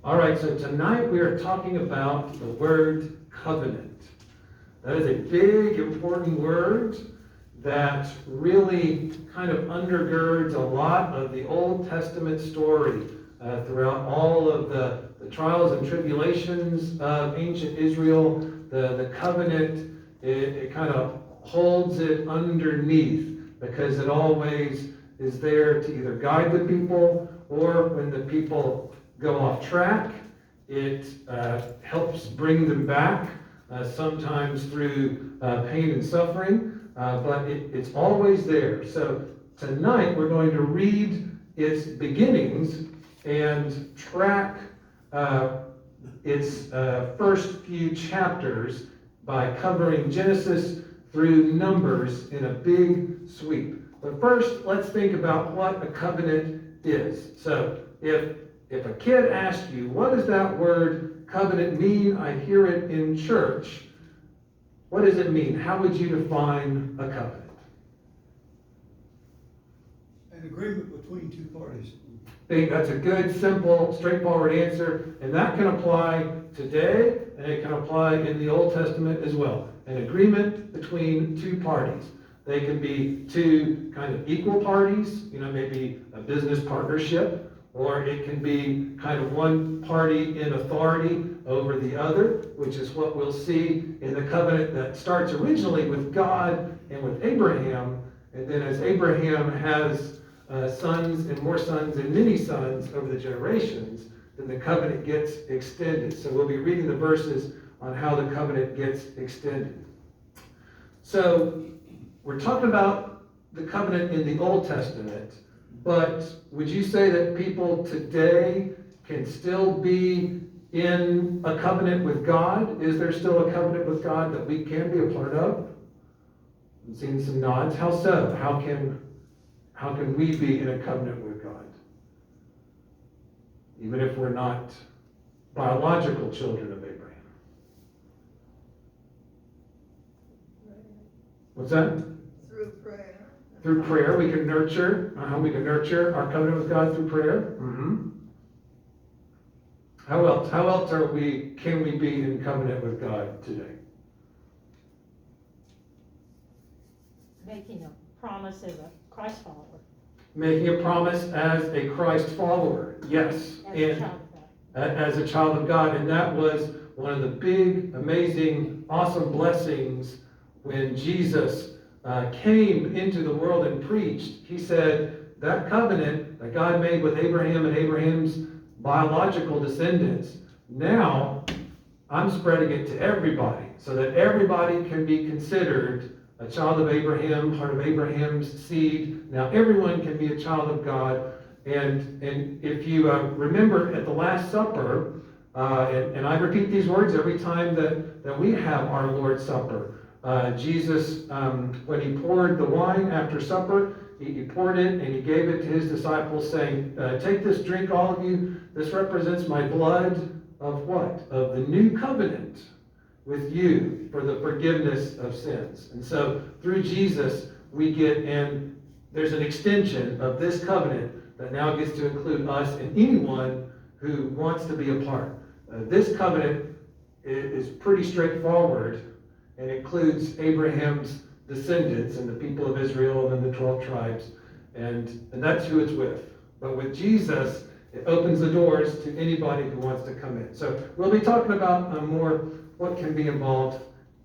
All right, so tonight we are talking about the word covenant. That is a big, important word that really kind of undergirds a lot of the Old Testament story throughout all of the trials and tribulations of ancient Israel. The covenant, it kind of holds it underneath because it always is there to either guide the people, or when the people go off track, it helps bring them back, sometimes through pain and suffering, but it's always there. So tonight we're going to read its beginnings and track its first few chapters by covering Genesis through Numbers in a big sweep. But first, let's think about what a covenant is. So if a kid asks you, what does that word covenant mean? I hear it in church. What does it mean? How would you define a covenant? An agreement between two parties. I think that's a good, simple, straightforward answer. And that can apply today, and it can apply in the Old Testament as well. An agreement between two parties. They can be two kind of equal parties, maybe a business partnership, or it can be kind of one party in authority over the other, which is what we'll see in the covenant that starts originally with God and with Abraham. And then as Abraham has sons and more sons and many sons over the generations, then the covenant gets extended. So we'll be reading the verses on how the covenant gets extended. So we're talking about the covenant in the Old Testament, but would you say that people today can still be in a covenant with God? Is there still a covenant with God that we can be a part of? I'm seeing some nods. How so? How can we be in a covenant with God? Even if we're not biological children of Abraham. What's that? Through prayer. Through prayer, we can nurture. We can nurture our covenant with God through prayer. Mm-hmm. How else can we be in covenant with God today? Making a promise as a Christ follower. Making a promise as a Christ follower. Yes. As a child of God. And that was one of the big, amazing, awesome blessings when Jesus came into the world and preached. He said that covenant that God made with Abraham and Abraham's biological descendants, now I'm spreading it to everybody so that everybody can be considered a child of Abraham, part of Abraham's seed. Now everyone can be a child of God. And if you remember at the Last Supper, and I repeat these words every time that we have our Lord's Supper, Jesus, when he poured the wine after supper, he poured it and he gave it to his disciples saying, take this, drink all of you. This represents my blood of what? Of the new covenant with you for the forgiveness of sins. And so through Jesus, we get, and there's an extension of this covenant that now gets to include us and anyone who wants to be a part. This covenant is pretty straightforward and includes Abraham's descendants and the people of Israel and then the 12 tribes. And that's who it's with. But with Jesus, it opens the doors to anybody who wants to come in. So we'll be talking about more what can be involved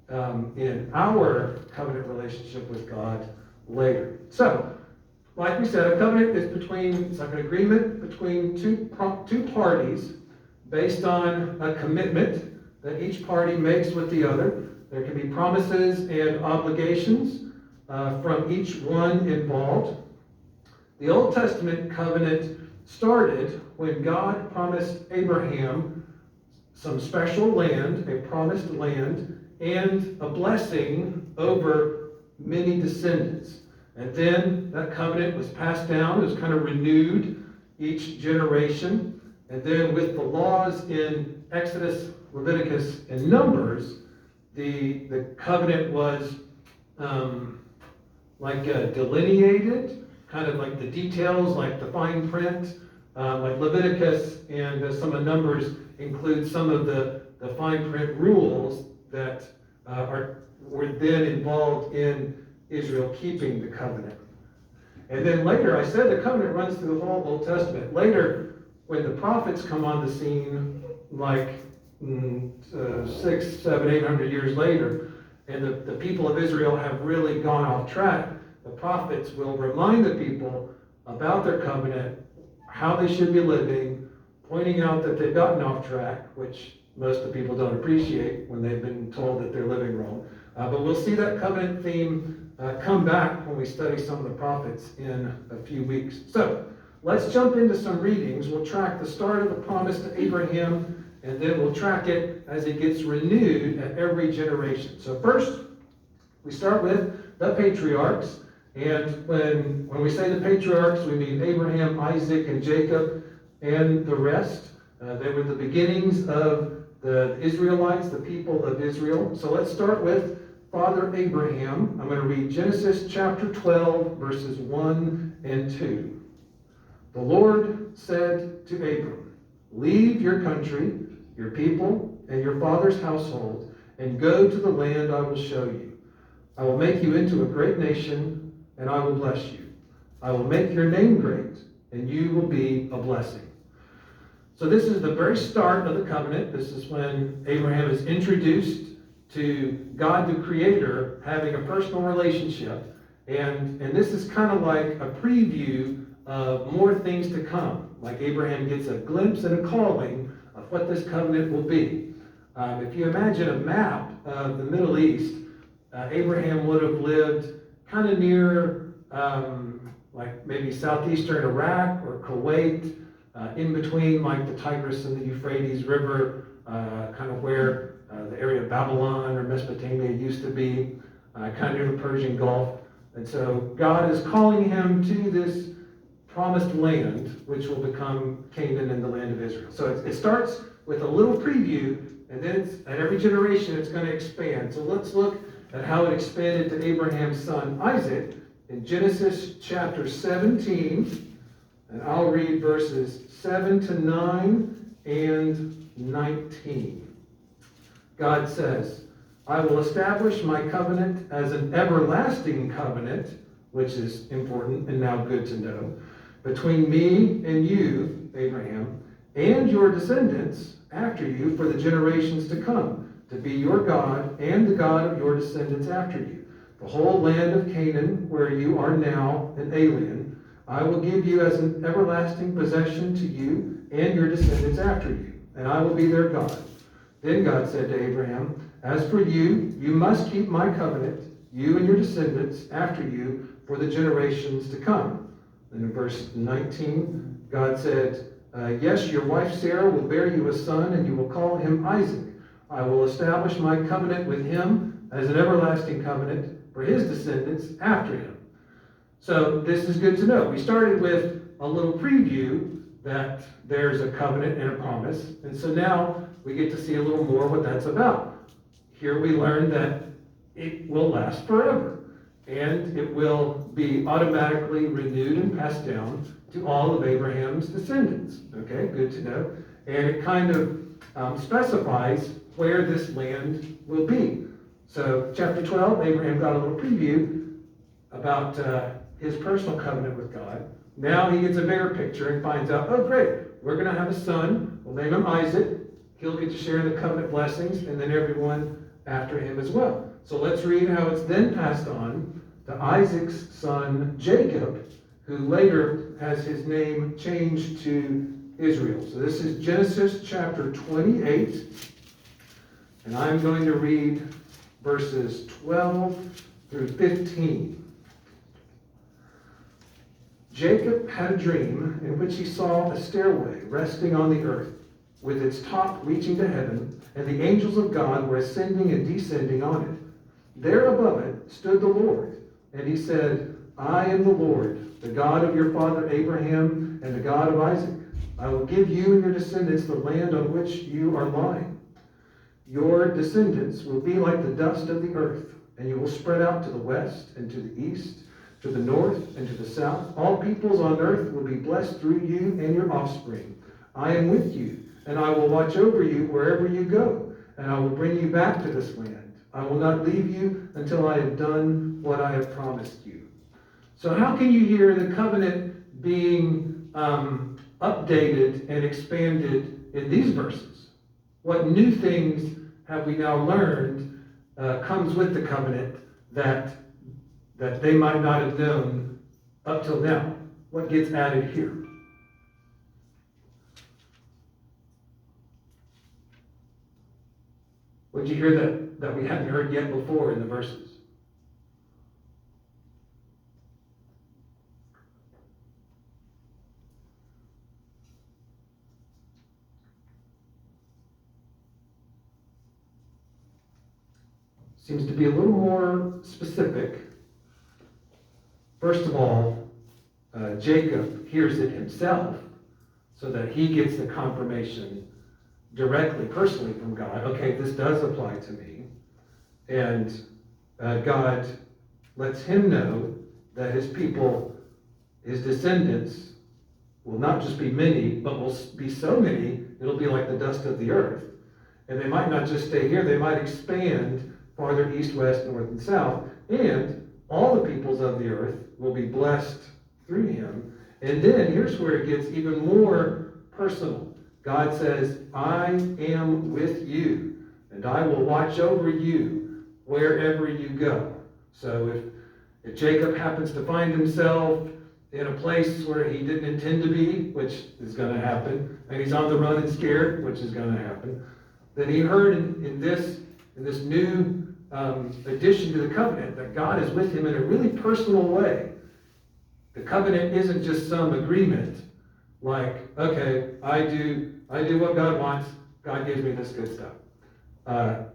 in our covenant relationship with God later. So, like we said, a covenant is it's like an agreement between two parties based on a commitment that each party makes with the other. There can be promises and obligations from each one involved. The Old Testament covenant started when God promised Abraham some special land, a promised land, and a blessing over many descendants. And then that covenant was passed down, it was kind of renewed each generation. And then with the laws in Exodus, Leviticus, and Numbers, the covenant was delineated, kind of like the details, like the fine print like Leviticus and some of Numbers include some of the fine print rules that were then involved in Israel keeping the covenant. And then later, I said the covenant runs through the whole Old Testament. Later, when the prophets come on the scene, like 600, 700, 800 years later, and the people of Israel have really gone off track, the prophets will remind the people about their covenant, how they should be living, pointing out that they've gotten off track, which most of the people don't appreciate when they've been told that they're living wrong. But we'll see that covenant theme come back when we study some of the prophets in a few weeks. So let's jump into some readings. We'll track the start of the promise to Abraham, and then we'll track it as it gets renewed at every generation. So first, we start with the patriarchs. And when we say the patriarchs, we mean Abraham, Isaac, and Jacob, and the rest. They were the beginnings of the Israelites, the people of Israel. So let's start with Father Abraham. I'm going to read Genesis chapter 12, verses 1 and 2. The Lord said to Abram, "Leave your country, your people, and your father's household, and go to the land I will show you. I will make you into a great nation, and I will bless you. I will make your name great, and you will be a blessing." So this is the very start of the covenant. This is when Abraham is introduced to God the Creator having a personal relationship. And this is kind of like a preview of more things to come. Like Abraham gets a glimpse and a calling of what this covenant will be. If you imagine a map of the Middle East, Abraham would have lived kind of near like maybe southeastern Iraq or Kuwait, in between like the Tigris and the Euphrates River, kind of where the area of Babylon or Mesopotamia used to be, kind of near the Persian Gulf. And so God is calling him to this promised land, which will become Canaan and the land of Israel. So it starts with a little preview, and then at every generation it's going to expand. So let's look at how it expanded to Abraham's son Isaac in Genesis chapter 17, and I'll read verses 7 to 9 and 19. God says, "I will establish my covenant as an everlasting covenant," which is important and now good to know, "between me and you, Abraham, and your descendants after you for the generations to come, to be your God and the God of your descendants after you. The whole land of Canaan, where you are now an alien, I will give you as an everlasting possession to you and your descendants after you, and I will be their God." Then God said to Abraham, "As for you, you must keep my covenant, you and your descendants after you, for the generations to come." And in verse 19, God said, "Yes, your wife Sarah will bear you a son, and you will call him Isaac. I will establish my covenant with him as an everlasting covenant for his descendants after him." So this is good to know. We started with a little preview that there's a covenant and a promise. And so now we get to see a little more what that's about. Here we learn that it will last forever. And it will be automatically renewed and passed down to all of Abraham's descendants. Okay, good to know. And it kind of specifies where this land will be. So chapter 12, Abraham got a little preview about his personal covenant with God. Now he gets a bigger picture and finds out, oh great, we're going to have a son. We'll name him Isaac. He'll get to share the covenant blessings, and then everyone after him as well. So let's read how it's then passed on to Isaac's son Jacob, who later has his name changed to Israel. So this is Genesis chapter 28, and I'm going to read verses 12 through 15. Jacob had a dream in which he saw a stairway resting on the earth, with its top reaching to heaven, and the angels of God were ascending and descending on it. There above it stood the Lord, and he said, "I am the Lord, the God of your father Abraham and the God of Isaac. I will give you and your descendants the land on which you are lying. Your descendants will be like the dust of the earth, and you will spread out to the west and to the east, to the north and to the south. All peoples on earth will be blessed through you and your offspring. I am with you, and I will watch over you wherever you go, and I will bring you back to this land. I will not leave you until I have done what I have promised you. So how can you hear the covenant being updated and expanded in these verses? What new things have we now learned comes with the covenant that they might not have known up till now? What gets added here? What did you hear that we hadn't heard yet before in the verses? Seems to be a little more specific. First of all, Jacob hears it himself so that he gets the confirmation directly, personally from God. Okay, this does apply to me. And God lets him know that his people, his descendants, will not just be many, but will be so many, it'll be like the dust of the earth. And they might not just stay here, they might expand farther east, west, north, and south. And all the peoples of the earth will be blessed through him. And then here's where it gets even more personal. God says, I am with you, and I will watch over you wherever you go. So if Jacob happens to find himself in a place where he didn't intend to be, which is going to happen, and he's on the run and scared, which is going to happen, then he heard in this new addition to the covenant that God is with him in a really personal way. The covenant isn't just some agreement like, okay, I do what God wants, God gives me this good stuff.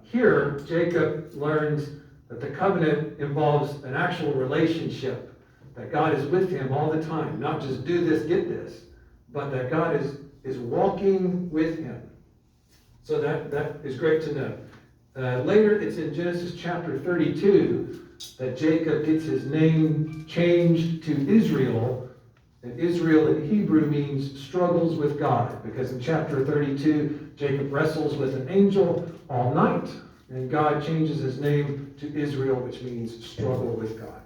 Here, Jacob learns that the covenant involves an actual relationship, that God is with him all the time, not just do this, get this, but that God is walking with him. So that is great to know. Later, it's in Genesis chapter 32 that Jacob gets his name changed to Israel. And Israel in Hebrew means struggles with God, because in chapter 32, Jacob wrestles with an angel all night, and God changes his name to Israel, which means struggle with God.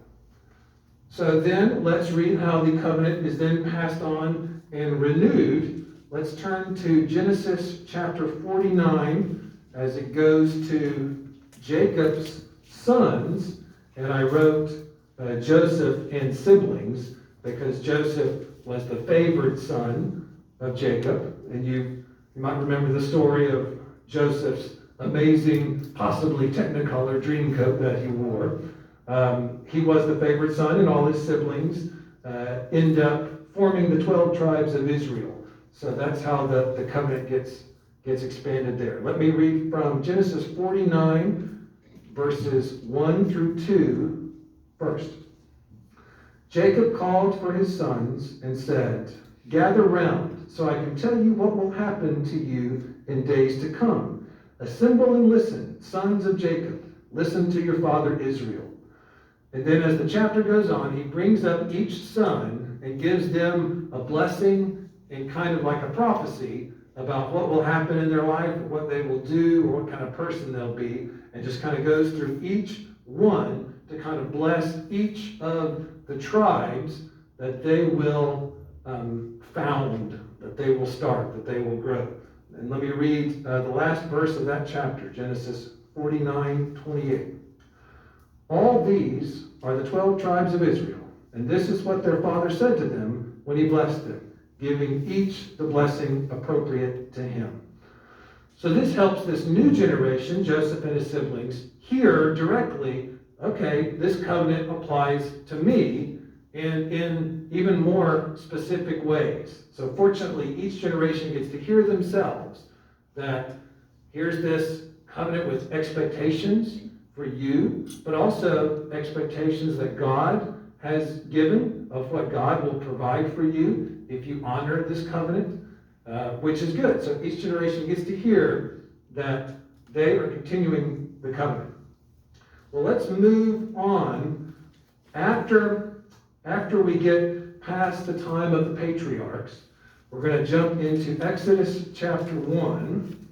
So then, let's read how the covenant is then passed on and renewed. Let's turn to Genesis chapter 49 as it goes to Jacob's sons, and I wrote Joseph and siblings, because Joseph was the favored son of Jacob. And you might remember the story of Joseph's amazing, possibly technicolor dream coat that he wore. He was the favored son, and all his siblings end up forming the 12 tribes of Israel. So that's how the covenant gets expanded there. Let me read from Genesis 49, verses 1 through 2 first. Jacob called for his sons and said, gather round, so I can tell you what will happen to you in days to come. Assemble and listen, sons of Jacob. Listen to your father Israel. And then as the chapter goes on, he brings up each son and gives them a blessing and kind of like a prophecy about what will happen in their life, what they will do, or what kind of person they'll be, and just kind of goes through each one to kind of bless each of the tribes that they will found, that they will start, that they will grow. And let me read the last verse of that chapter, Genesis 49:28. All these are the 12 tribes of Israel, and this is what their father said to them when he blessed them, giving each the blessing appropriate to him. So this helps this new generation, Joseph and his siblings, hear directly, okay, this covenant applies to me, and in even more specific ways. So fortunately, each generation gets to hear themselves that here's this covenant with expectations for you, but also expectations that God has given of what God will provide for you if you honor this covenant, which is good. So each generation gets to hear that they are continuing the covenant. Well, let's move on. After after we get past the time of the patriarchs, we're going to jump into Exodus chapter 1,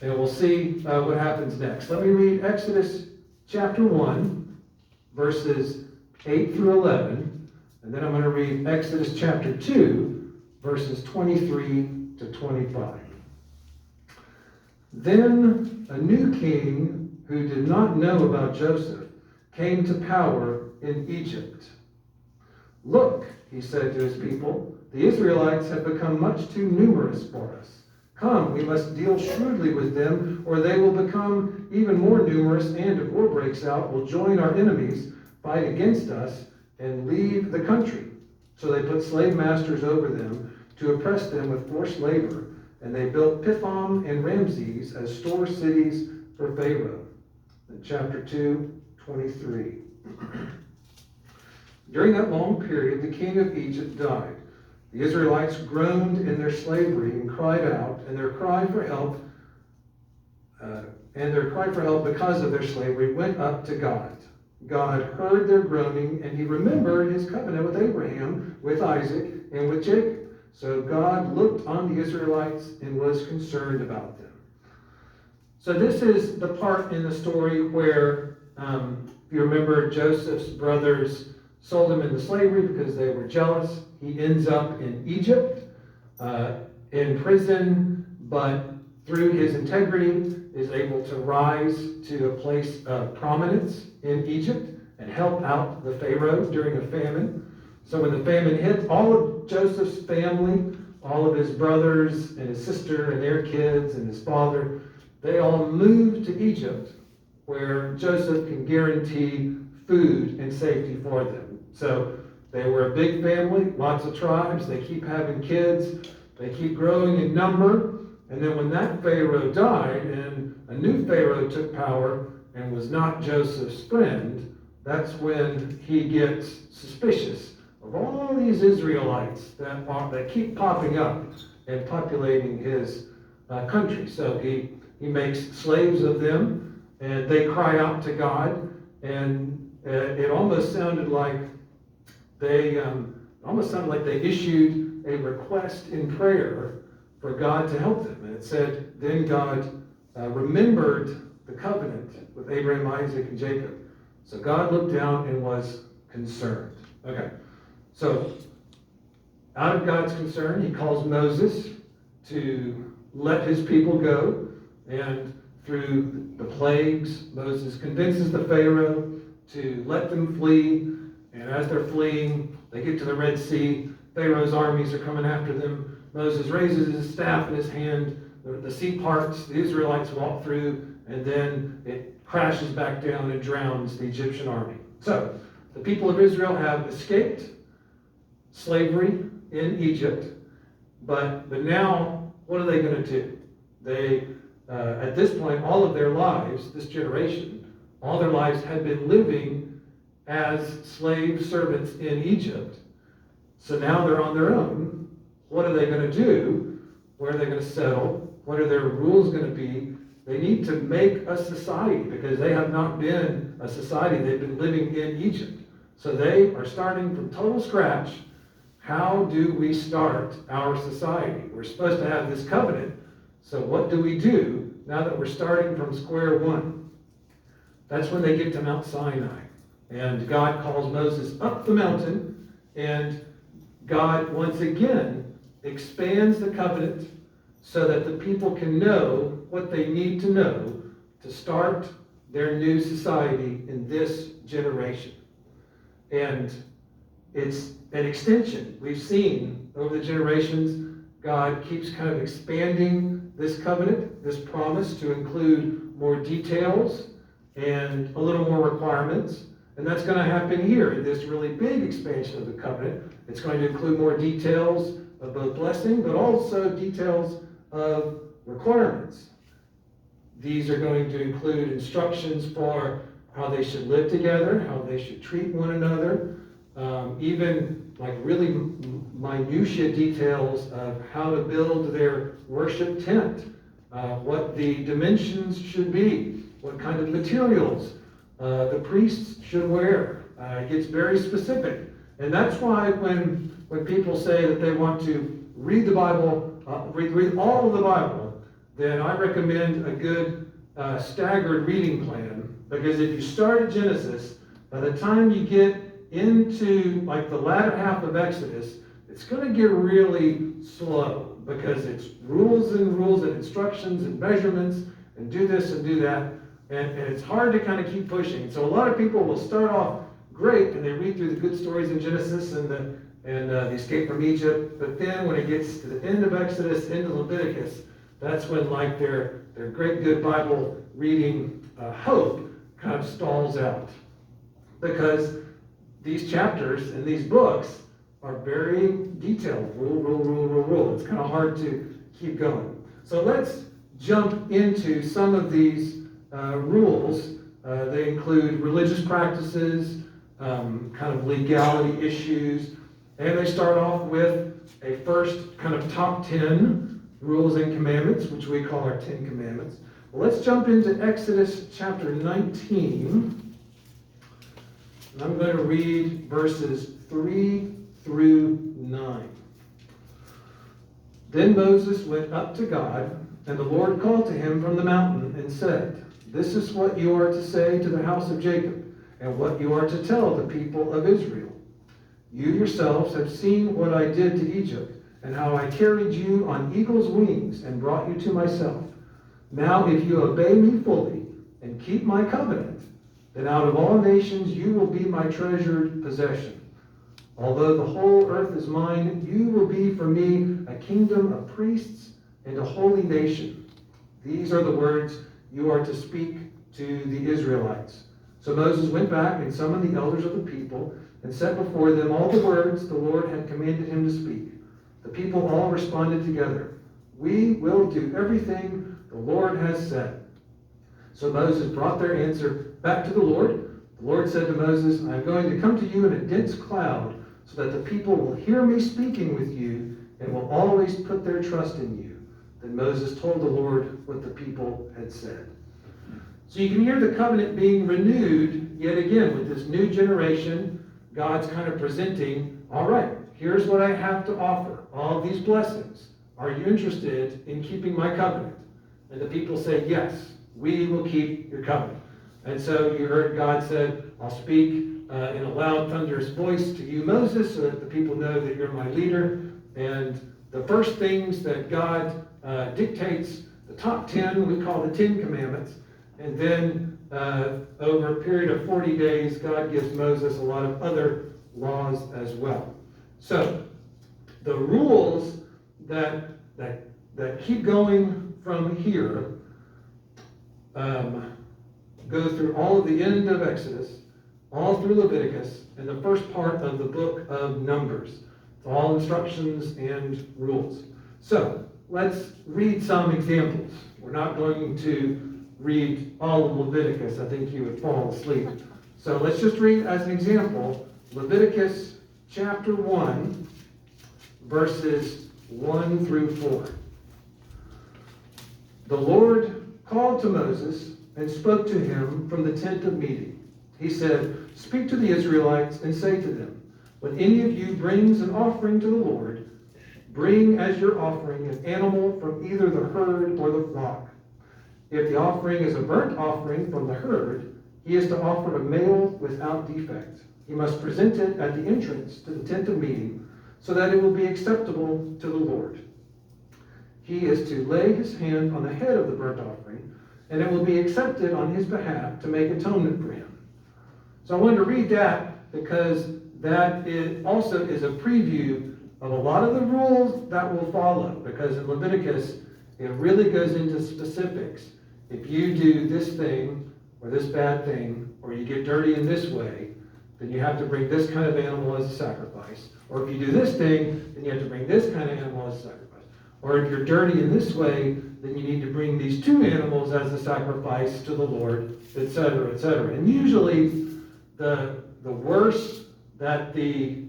and we'll see what happens next. Let me read Exodus chapter 1, verses 8 through 11, and then I'm going to read Exodus chapter 2, verses 23 to 25. Then a new king who did not know about Joseph came to power in Egypt. Look, he said to his people, the Israelites have become much too numerous for us. Come, we must deal shrewdly with them, or they will become even more numerous, and if war breaks out, will join our enemies, fight against us, and leave the country. So they put slave masters over them to oppress them with forced labor, and they built Pithom and Ramses as store cities for Pharaoh. In chapter 2, 23. During that long period, the king of Egypt died. The Israelites groaned in their slavery and cried out, and their cry for help because of their slavery went up to God. God heard their groaning, and he remembered his covenant with Abraham, with Isaac, and with Jacob. So God looked on the Israelites and was concerned about them. So this is the part in the story where, if you remember, Joseph's brothers sold him into slavery because they were jealous. He ends up in Egypt, in prison, but through his integrity is able to rise to a place of prominence in Egypt and help out the Pharaoh during a famine. So when the famine hit, all of Joseph's family, all of his brothers and his sister and their kids and his father, they all moved to Egypt, where Joseph can guarantee food and safety for them. So they were a big family, lots of tribes. They keep having kids. They keep growing in number. And then when that Pharaoh died and a new Pharaoh took power and was not Joseph's friend, that's when he gets suspicious of all these Israelites that keep popping up and populating his country. So he makes slaves of them, and they cry out to God, and it almost sounded like they issued a request in prayer for God to help them. And it said, then God remembered the covenant with Abraham, Isaac, and Jacob. So God looked down and was concerned. Okay, so out of God's concern, he calls Moses to let his people go. And through the plagues, Moses convinces the Pharaoh to let them flee. And as they're fleeing, they get to the Red Sea. Pharaoh's armies are coming after them. Moses raises his staff in his hand. The sea parts, the Israelites walk through, and then it crashes back down and drowns the Egyptian army. So, the people of Israel have escaped slavery in Egypt, but now, what are they going to do? They, at this point, all of their lives, this generation, all their lives had been living as slave servants in Egypt. So now they're on their own. What are they going to do? Where are they going to settle? What are their rules going to be? They need to make a society because they have not been a society. They've been living in Egypt. So they are starting from total scratch. How do we start our society? We're supposed to have this covenant. So what do we do now that we're starting from square one? That's when they get to Mount Sinai. And God calls Moses up the mountain, and God once again expands the covenant so that the people can know what they need to know to start their new society in this generation. And it's an extension. We've seen over the generations, God keeps kind of expanding this covenant, this promise, to include more details and a little more requirements. And that's going to happen here in this really big expansion of the covenant. It's going to include more details of both blessing, but also details of requirements. These are going to include instructions for how they should live together, how they should treat one another, even like really minutiae details of how to build their worship tent, what the dimensions should be, what kind of materials the priests should wear, It gets very specific. And that's why when people say that they want to read the Bible, read all of the Bible, then I recommend a good staggered reading plan. Because if you start at Genesis, by the time you get into like the latter half of Exodus, it's going to get really slow because it's rules and instructions and measurements and do this and do that. And it's hard to kind of keep pushing. So a lot of people will start off great and they read through the good stories in Genesis and the escape from Egypt. But then when it gets to the end of Exodus, into Leviticus, that's when like their great good Bible reading hope kind of stalls out. Because these chapters and these books are very detailed. Rule. It's kind of hard to keep going. So let's jump into some of these rules. They include religious practices, kind of legality issues, and they start off with a first kind of top 10 rules and commandments, which we call our 10 commandments. Well, let's jump into Exodus chapter 19. And I'm going to read verses 3 through 9. Then Moses went up to God, and the Lord called to him from the mountain and said, "This is what you are to say to the house of Jacob, and what you are to tell the people of Israel. You yourselves have seen what I did to Egypt, and how I carried you on eagle's wings and brought you to myself. Now if you obey me fully and keep my covenant, then out of all nations you will be my treasured possession. Although the whole earth is mine, you will be for me a kingdom of priests and a holy nation. These are the words you are to speak to the Israelites." So Moses went back and summoned the elders of the people and set before them all the words the Lord had commanded him to speak. The people all responded together, "We will do everything the Lord has said." So Moses brought their answer back to the Lord. The Lord said to Moses, "I am going to come to you in a dense cloud, so that the people will hear me speaking with you and will always put their trust in you." Then Moses told the Lord what the people had said. So you can hear the covenant being renewed yet again with this new generation. God's kind of presenting, all right, here's what I have to offer, all these blessings. Are you interested in keeping my covenant? And the people say, yes, we will keep your covenant. And so you heard God said, I'll speak in a loud, thunderous voice to you, Moses, so that the people know that you're my leader. And the first things that God dictates, the top 10, we call the 10 commandments. And then over a period of 40 days, God gives Moses a lot of other laws as well. So the rules that keep going from here go through all of the end of Exodus, all through Leviticus, and the first part of the book of Numbers. It's all instructions and rules. So let's read some examples. We're not going to read all of Leviticus. I think you would fall asleep. So let's just read as an example Leviticus chapter 1, verses 1 through 4. The Lord called to Moses and spoke to him from the tent of meeting. He said, "Speak to the Israelites and say to them, when any of you brings an offering to the Lord, bring as your offering an animal from either the herd or the flock. If the offering is a burnt offering from the herd, he is to offer a male without defect. He must present it at the entrance to the tent of meeting, so that it will be acceptable to the Lord. He is to lay his hand on the head of the burnt offering, and it will be accepted on his behalf to make atonement for him." So I wanted to read that because that also is a preview of a lot of the rules that will follow, because in Leviticus, it really goes into specifics. If you do this thing or this bad thing, or you get dirty in this way, then you have to bring this kind of animal as a sacrifice. Or if you do this thing, then you have to bring this kind of animal as a sacrifice. Or if you're dirty in this way, then you need to bring these two animals as a sacrifice to the Lord, etc., etc. And usually, the worse that the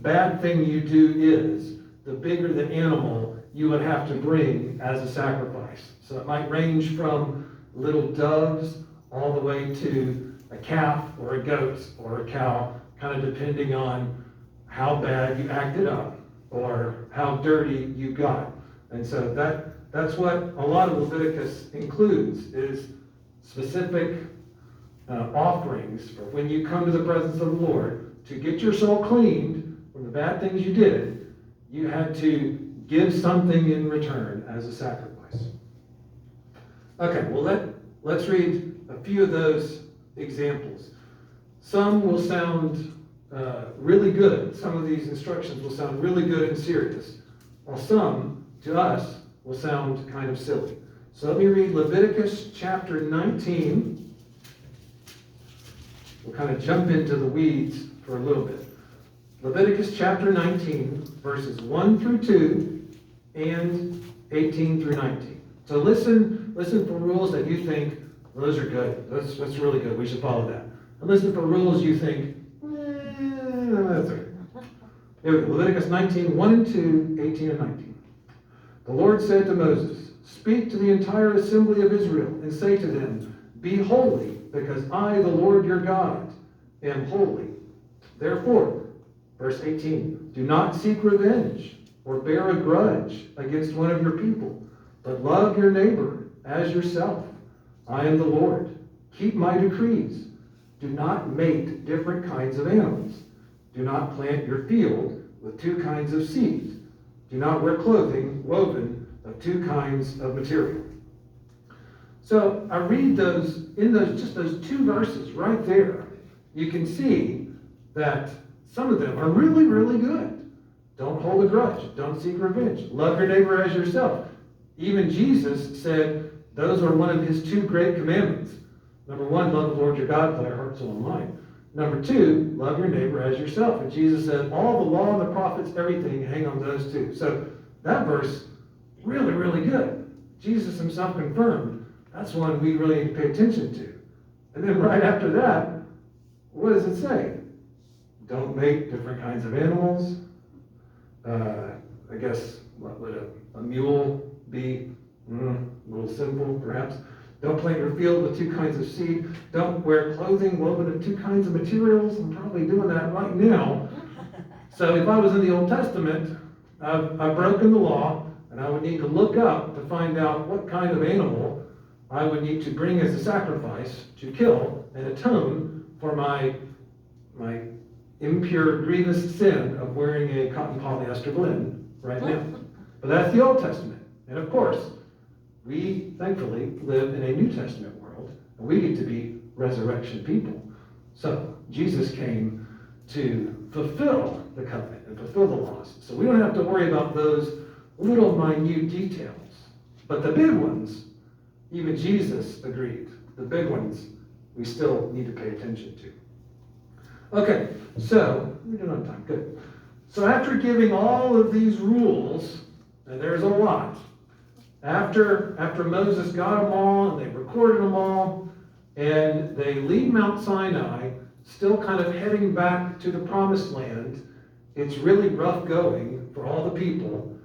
bad thing you do is, the bigger the animal you would have to bring as a sacrifice. So it might range from little doves all the way to a calf or a goat or a cow, kind of depending on how bad you acted up or how dirty you got. And so that's what a lot of Leviticus includes, is specific offerings for when you come to the presence of the Lord to get your soul cleaned from the bad things you did. You had to give something in return as a sacrifice. Okay, well let's read a few of those examples. Some will sound really good. Some of these instructions will sound really good and serious, while some, to us, will sound kind of silly. So let me read Leviticus chapter 19. We'll kind of jump into the weeds for a little bit. Leviticus chapter 19, verses 1 through 2 and 18 through 19. So listen for rules that you think, well, those are good. That's really good. We should follow that. And listen for rules you think, that's okay. Here we go. Leviticus 19, 1 and 2, 18 and 19. The Lord said to Moses, "Speak to the entire assembly of Israel and say to them, be holy, because I, the Lord your God, am holy. Therefore," verse 18, "do not seek revenge or bear a grudge against one of your people, but love your neighbor as yourself. I am the Lord. Keep my decrees. Do not make different kinds of animals. Do not plant your field with two kinds of seeds. Do not wear clothing woven of two kinds of material." So I read those, in those two verses right there, you can see that some of them are really, really good. Don't hold a grudge. Don't seek revenge. Love your neighbor as yourself. Even Jesus said those are one of his two great commandments. Number one, love the Lord your God with all your heart, soul, and mind. Number two, love your neighbor as yourself. And Jesus said, all the law and the prophets, everything, hang on those two. So that verse, really, really good. Jesus himself confirmed that's one we really need to pay attention to. And then right after that, what does it say? Don't make different kinds of animals. I guess, what would a mule be? A little simple, perhaps. Don't plant your field with two kinds of seed. Don't wear clothing woven of two kinds of materials. I'm probably doing that right now. So if I was in the Old Testament, I've broken the law, and I would need to look up to find out what kind of animal I would need to bring as a sacrifice to kill and atone for my impure, grievous sin of wearing a cotton polyester blend right now. But that's the Old Testament. And of course, we thankfully live in a New Testament world, and we get to be resurrection people. So Jesus came to fulfill the covenant and fulfill the laws. So we don't have to worry about those little minute details. But the big ones, even Jesus agreed. The big ones we still need to pay attention to. Okay, so we're doing on time. Good. So after giving all of these rules, and there's a lot, after Moses got them all and they recorded them all, and they leave Mount Sinai, still kind of heading back to the promised land, it's really rough going for all the people.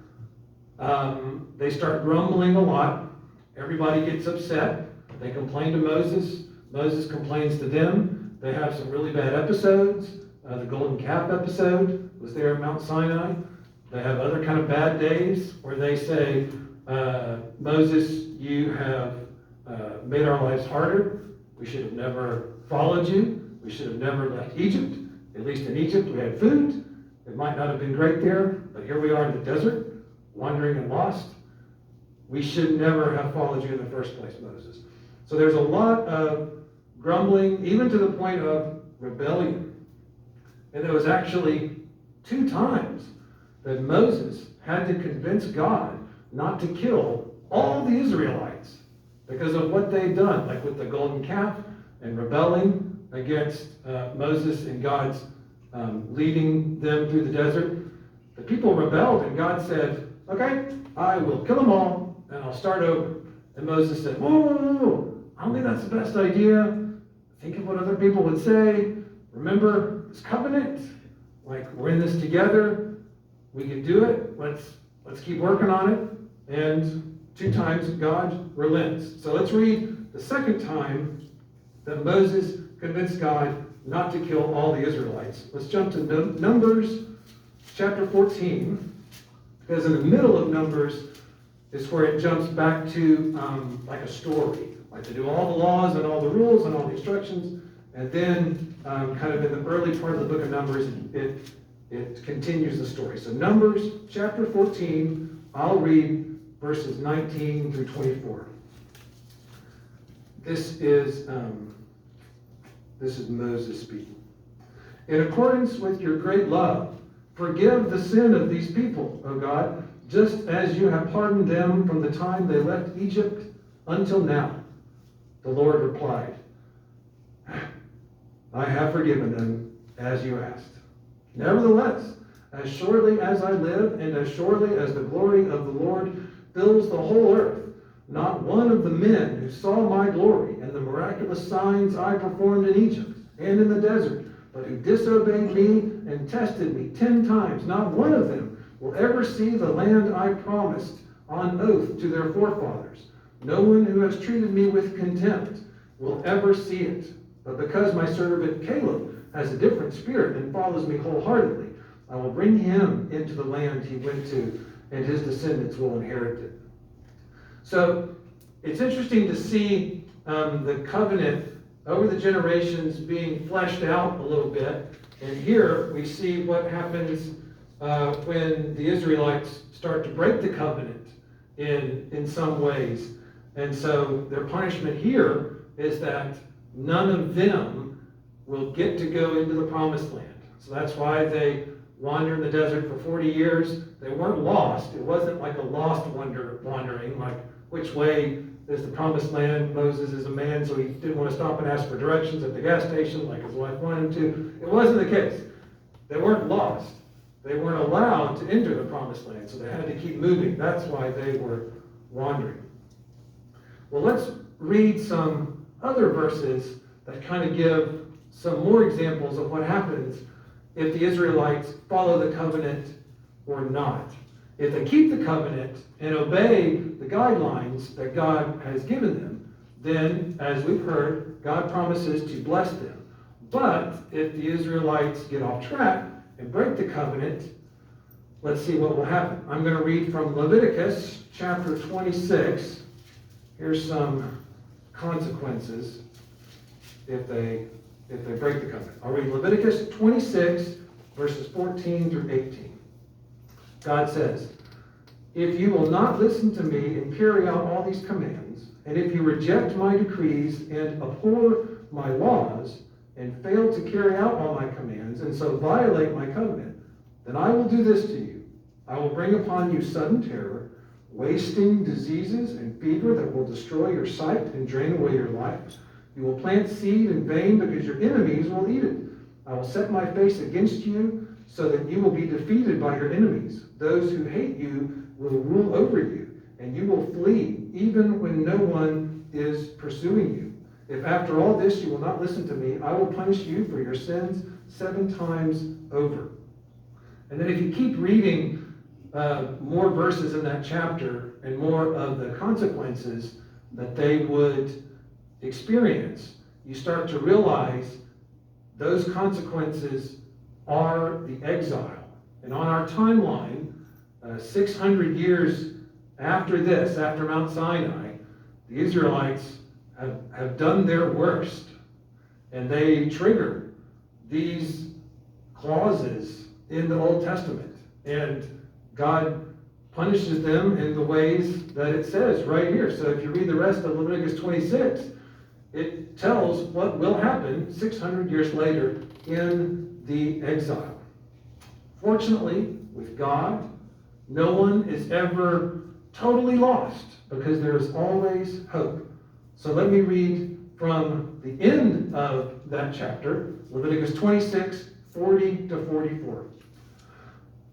They start grumbling a lot. Everybody gets upset. They complain to Moses. Moses complains to them. They have some really bad episodes. The golden calf episode was there at Mount Sinai. They have other kind of bad days where they say, Moses, you have made our lives harder. We should have never followed you. We should have never left Egypt. At least in Egypt we had food. It might not have been great there, but here we are in the desert, wandering and lost. We should never have followed you in the first place, Moses. So there's a lot of grumbling, even to the point of rebellion. And there was actually 2 times that Moses had to convince God not to kill all the Israelites because of what they'd done, like with the golden calf and rebelling against Moses and God's leading them through the desert. The people rebelled, and God said, okay, I will kill them all, and I'll start over. And Moses said, whoa, I don't think that's the best idea. Think of what other people would say. Remember this covenant? Like, we're in this together. We can do it. Let's keep working on it. And 2 times God relents. So let's read the second time that Moses convinced God not to kill all the Israelites. Let's jump to Numbers chapter 14, because in the middle of Numbers is where it jumps back to like a story. Like they do all the laws and all the rules and all the instructions, and then kind of in the early part of the book of Numbers, it continues the story. So Numbers chapter 14, I'll read verses 19 through 24. This is Moses speaking. In accordance with your great love, forgive the sin of these people, O God, just as you have pardoned them from the time they left Egypt until now. The Lord replied, I have forgiven them as you asked. Nevertheless, as surely as I live and as surely as the glory of the Lord fills the whole earth, not one of the men who saw my glory and the miraculous signs I performed in Egypt and in the desert, but who disobeyed me and tested me 10 times, not one of them will ever see the land I promised on oath to their forefathers. No one who has treated me with contempt will ever see it. But because my servant Caleb has a different spirit and follows me wholeheartedly, I will bring him into the land he went to, and his descendants will inherit it. So it's interesting to see the covenant over the generations being fleshed out a little bit. And here we see what happens when the Israelites start to break the covenant in some ways. And so their punishment here is that none of them will get to go into the promised land. So that's why they wander in the desert for 40 years. They weren't lost. It wasn't like a lost wandering, like which way is the promised land. Moses is a man, so he didn't want to stop and ask for directions at the gas station like his wife wanted him to. It wasn't the case. They weren't lost. They weren't allowed to enter the promised land, so they had to keep moving. That's why they were wandering. Well, let's read some other verses that kind of give some more examples of what happens if the Israelites follow the covenant or not. If they keep the covenant and obey the guidelines that God has given them, then, as we've heard, God promises to bless them. But if the Israelites get off track and break the covenant, let's see what will happen. I'm going to read from Leviticus chapter 26. Here's some consequences if they break the covenant. I'll read Leviticus 26, verses 14 through 18. God says, if you will not listen to me and carry out all these commands, and if you reject my decrees and abhor my laws, and fail to carry out all my commands, and so violate my covenant, then I will do this to you. I will bring upon you sudden terror, wasting diseases and fever that will destroy your sight and drain away your life. You will plant seed in vain because your enemies will eat it. I will set my face against you so that you will be defeated by your enemies. Those who hate you will rule over you, and you will flee even when no one is pursuing you. If after all this you will not listen to me, I will punish you for your sins 7 times over. And then if you keep reading more verses in that chapter and more of the consequences that they would experience, you start to realize those consequences are the exile. And on our timeline, 600 years after this, after Mount Sinai, the Israelites have done their worst. And they trigger these clauses in the Old Testament. And God punishes them in the ways that it says right here. So if you read the rest of Leviticus 26, it tells what will happen 600 years later in the exile. Fortunately, with God, no one is ever totally lost because there is always hope. So let me read from the end of that chapter, Leviticus 26, 40 to 44.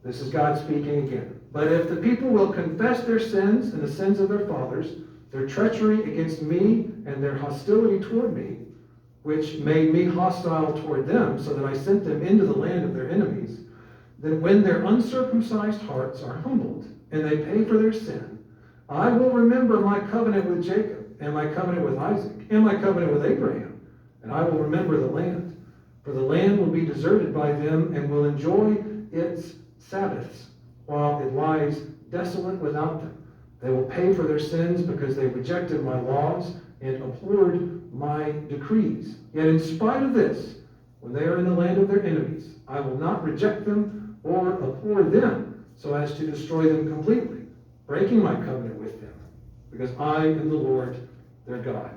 This is God speaking again. But if the people will confess their sins and the sins of their fathers, their treachery against me and their hostility toward me, which made me hostile toward them, so that I sent them into the land of their enemies, then when their uncircumcised hearts are humbled and they pay for their sin, I will remember my covenant with Jacob and my covenant with Isaac and my covenant with Abraham, and I will remember the land. For the land will be deserted by them and will enjoy its Sabbaths, while it lies desolate without them. They will pay for their sins because they rejected my laws and abhorred my decrees. Yet in spite of this, when they are in the land of their enemies, I will not reject them or abhor them so as to destroy them completely, breaking my covenant with them, because I am the Lord their God.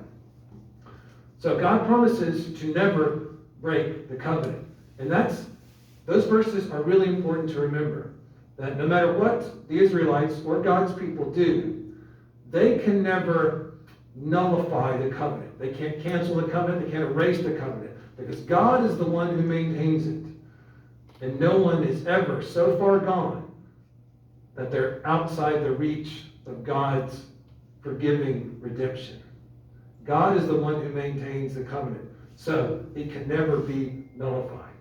So God promises to never break the covenant. And those verses are really important to remember. That no matter what the Israelites or God's people do, they can never nullify the covenant. They can't cancel the covenant. They can't erase the covenant. Because God is the one who maintains it. And no one is ever so far gone that they're outside the reach of God's forgiving redemption. God is the one who maintains the covenant. So it can never be nullified.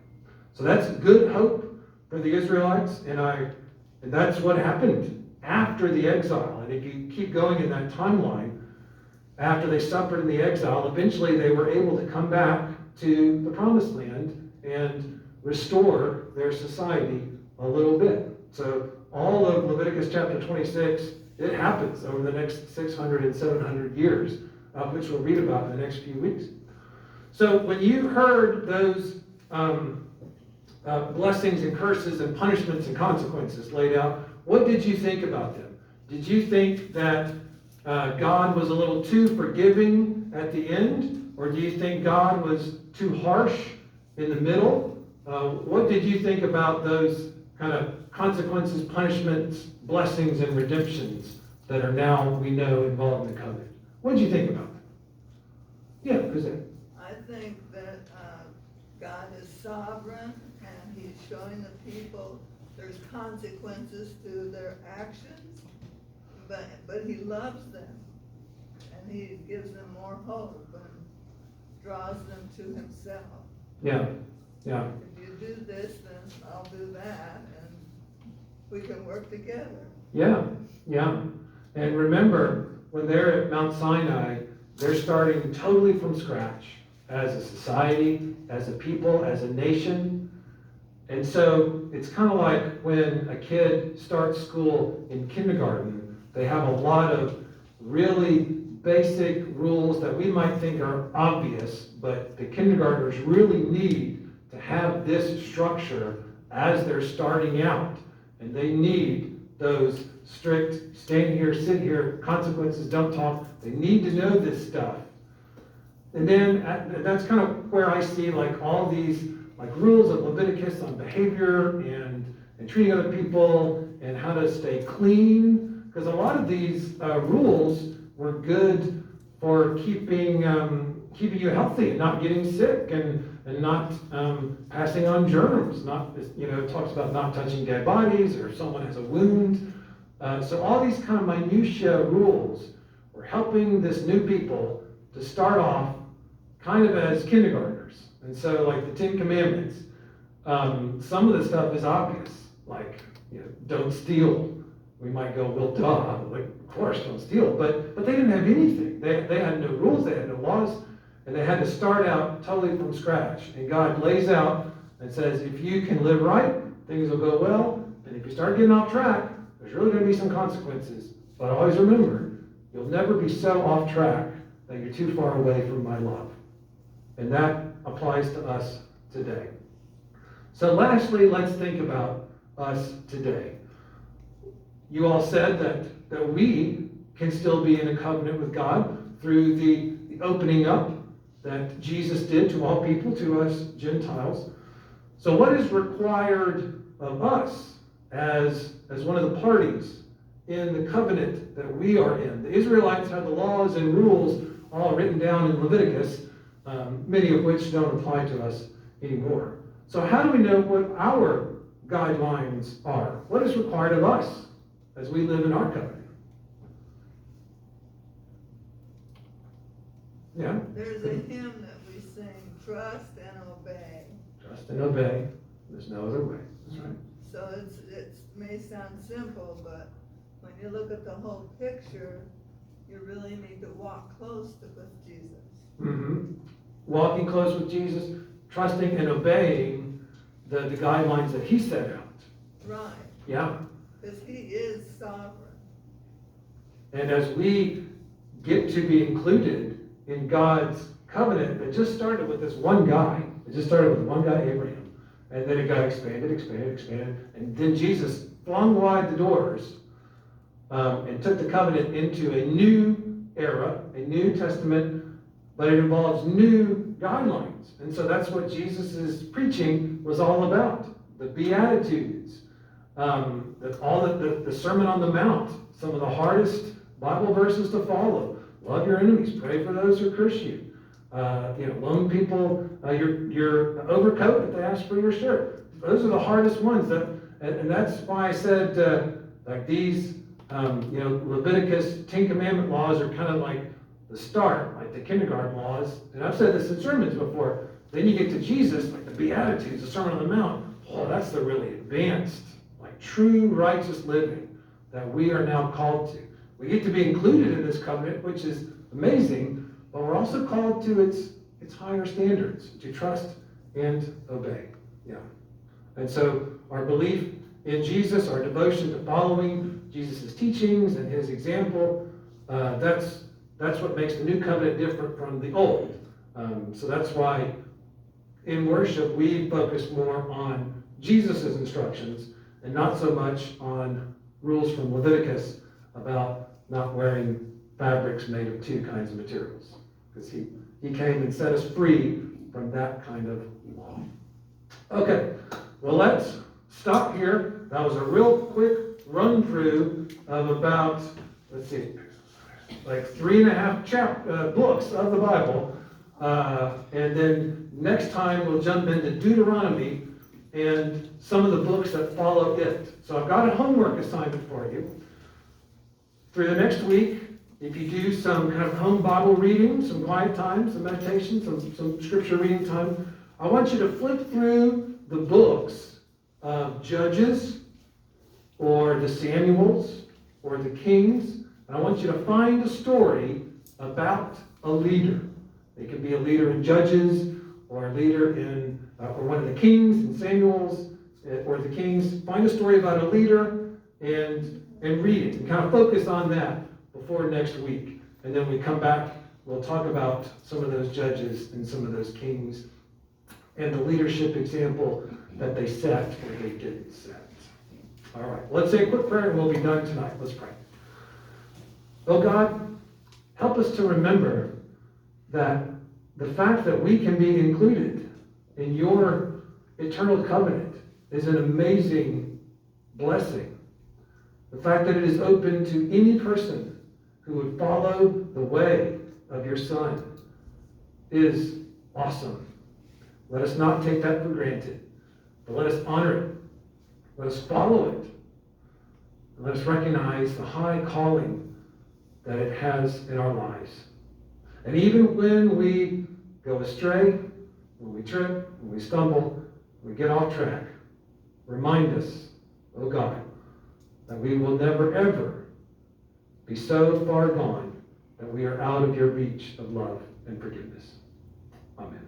So that's good hope for the Israelites. And that's what happened after the exile. And if you keep going in that timeline, after they suffered in the exile, eventually they were able to come back to the promised land and restore their society a little bit. So all of Leviticus chapter 26, it happens over the next 600 and 700 years, which we'll read about in the next few weeks. So when you heard those blessings and curses and punishments and consequences laid out, what did you think about them? Did you think that God was a little too forgiving at the end? Or do you think God was too harsh in the middle? What did you think about those kind of consequences, punishments, blessings, and redemptions that are now, we know, involved in the covenant? What did you think about them? Yeah, Kuzan. I think that God is sovereign and he's showing the people there's consequences to their actions, but he loves them and he gives them more hope and draws them to himself. Yeah, yeah. If you do this, then I'll do that, and we can work together. Yeah, yeah. And remember, when they're at Mount Sinai, they're starting totally from scratch as a society, as a people, as a nation. And so it's kind of like when a kid starts school in kindergarten, they have a lot of really basic rules that we might think are obvious, but the kindergartners really need to have this structure as they're starting out. And they need those strict stand here, sit here, consequences, don't talk. They need to know this stuff. And then that's kind of where I see like all these like rules of Leviticus on behavior and treating other people and how to stay clean. Because a lot of these rules were good for keeping you healthy and not getting sick and not passing on germs. Not, it talks about not touching dead bodies or if someone has a wound. So all these kind of minutiae rules were helping this new people to start off kind of as kindergartners. And so like the Ten Commandments, some of the stuff is obvious, like don't steal. We might go, well, duh, like of course don't steal, but they didn't have anything. They had no rules, they had no laws, and they had to start out totally from scratch. And God lays out and says, if you can live right, things will go well, and if you start getting off track, there's really going to be some consequences. But always remember, you'll never be so off track that you're too far away from my love. And that applies to us today. So lastly, let's think about us today. You all said that we can still be in a covenant with God through the opening up that Jesus did to all people, to us Gentiles. So what is required of us as one of the parties in the covenant that we are in? The Israelites had the laws and rules all written down in Leviticus, many of which don't apply to us anymore. So how do we know what our guidelines are? What is required of us as we live in our covenant? Yeah? There's a hymn that we sing, trust and obey. Trust and obey. There's no other way. That's right. So it may sound simple, but when you look at the whole picture, you really need to walk close with Jesus. Mm-hmm. walking close with Jesus, trusting and obeying the guidelines that he set out. Right, Yeah. because he is sovereign. And as we get to be included in God's covenant, it just started with this one guy. It just started with one guy, Abraham. And then it got expanded. And then Jesus flung wide the doors and took the covenant into a new era, a New Testament, but it involves new guidelines. And so that's what Jesus' preaching was all about. The Beatitudes, the Sermon on the Mount, some of the hardest Bible verses to follow. Love your enemies, pray for those who curse you. Loan people your overcoat if they ask for your shirt. Those are the hardest ones. And that's why I said like these, Leviticus 10 Commandment laws are kind of like the start, like the kindergarten laws. And I've said this in sermons before. Then you get to Jesus, like the Beatitudes, the Sermon on the Mount. Oh, that's the really advanced, like true righteous living that we are now called to. We get to be included in this covenant, which is amazing, but we're also called to its higher standards, to trust and obey. Yeah. And so our belief in Jesus, our devotion to following Jesus' teachings and his example, that's what makes the new covenant different from the old. So that's why in worship we focus more on Jesus' instructions and not so much on rules from Leviticus about not wearing fabrics made of two kinds of materials. Because he came and set us free from that kind of law. Okay, well, let's stop here. That was a real quick run through of about, let's see, like 3.5 books of the Bible. And then next time we'll jump into Deuteronomy and some of the books that follow it. So I've got a homework assignment for you. Through the next week, if you do some kind of home Bible reading, some quiet time, some meditation, some scripture reading time, I want you to flip through the books of Judges or the Samuels or the Kings, and I want you to find a story about a leader. It could be a leader in Judges or a leader in or one of the Kings and Samuels or the Kings. Find a story about a leader and read it and kind of focus on that before next week. And then we come back, we'll talk about some of those judges and some of those kings and the leadership example that they set or they didn't set. All right, let's say a quick prayer and we'll be done tonight. Let's pray. Oh God, help us to remember that the fact that we can be included in your eternal covenant is an amazing blessing. The fact that it is open to any person who would follow the way of your Son is awesome. Let us not take that for granted, but let us honor it. Let us follow it. And let us recognize the high calling that it has in our lives. And even when we go astray, when we trip, when we stumble, when we get off track, remind us, oh God, that we will never, ever be so far gone that we are out of your reach of love and forgiveness. Amen.